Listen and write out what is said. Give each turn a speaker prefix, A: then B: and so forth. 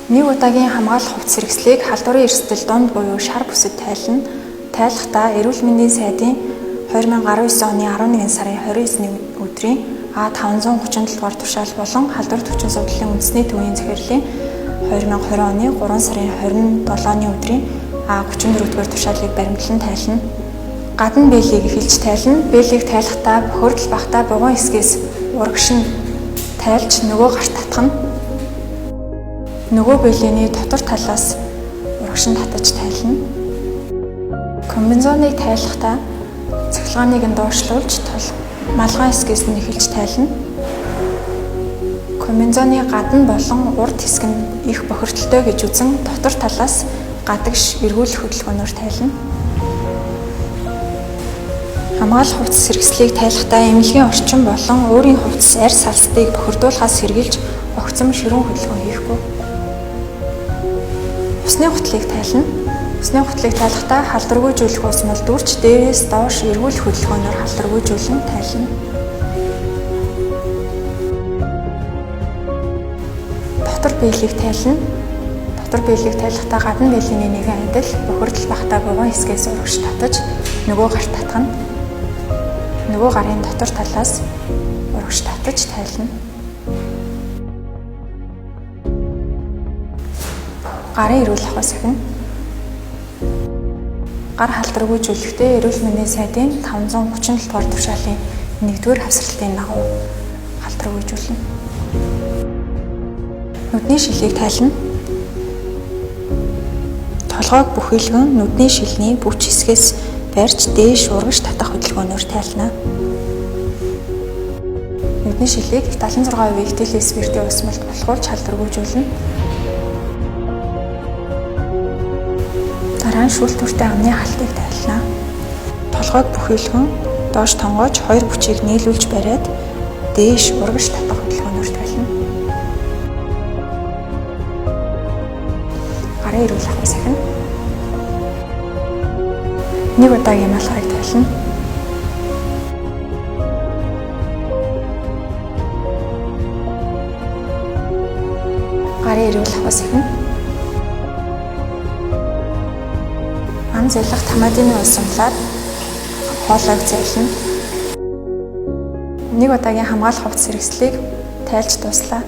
A: Нэг удаагийн хамгаалах хувцас хэрэгслийг халдварын эрсдэл донд буюу шар бүсэд тайлна. Тайлахдаа Эрүүл мэндийн сайдын 2019 оны 11 сарын 29-ний өдрийн А537 дугаар тушаал болон халдвар төвчин судлалын үндэсний төвийн захирлын 2020 оны 3 сарын 27-ны өдрийн А34 дугаар тушаалыг баримтлан тайлна. Гадна бэлийг эхэлж тайлна. Бэлийг тайлахдаа бохирдол багтаа бугуун хэсгээс урагшин тайлж нөгөө гарт татгана. Нөгөө бэлэний дотор талаас урагшин татаж тайлна. Комбинезоныг тайлахдаа цахилгааныг нь доошлуулж малгай хэсгээс нь эхэлж тайлна. Комбинезоны гадна болон урд хэсэг нь их бохирдолтой гэж үзэн дотор талаас гадагш эргүүлэх хөдөлгөөнөөр тайлна. Хамгаалах хувцас хэрэгслийг тайлахдаа эмнэлгийн орчин болон өөрийн хувцас арьс салстыг бохирдуулахаас сэргийлж огцом ширүүн хөдөлгөөн хийхгүй. Усны гутлыг тайлна. Усны гутлыг тайлахдаа халдваргүйжүүлэх усмал дүрч дээрээс доош эргүүлэх хөдөлгөөнөөр халдваргүйжүүлэн тайлна. Дотор бэлийг тайлна. Дотор бэлийг тайлахдаа гадна бэлгийн нэгэн ангил бохирдол багтаа бугуун хэсгээс урагш татаж нөгөө гарт татгана. Нөгөө гарын дотор талаас урагш татаж тайлна. Гарын эрүүл ахуйс ахин. Гар халдваргүйжүүлэхдээ Эрүүл мэндийн сайдын 537 дугаар тушаалын 1-р хавсралтын дагуу халдваргүйжүүлнэ. Нүдний шилийг тайлна. Толгойг бүхэлгэн нүдний шилний бүч хэсгээс барьж дээш урагш татах хөдөлгөөнөөр тайлна. Нүдний шилийг 76% ихтэйлийн спиртийн усмалд булгуулж халдваргүйжүүлнэ. Дараа нь шүүл төртэй амны халтыг тайлна. Толгойг бүхэлгэн доош тонгоож хоёр бүчийг нийлүүлж бариад дээш урагш татах хөдөлгөөнөөр тайлна. Гарын эрүүл ахуйс ахин. Нэг удаагийн малгайг тайлна. Гарын эрүүл ахуйс ахин. Ам зэлэх тамадины усамлаад хоолойг зайлна. Нэг удаагийн хамгаалах хувцас хэрэгслийг тайлж дуслаа.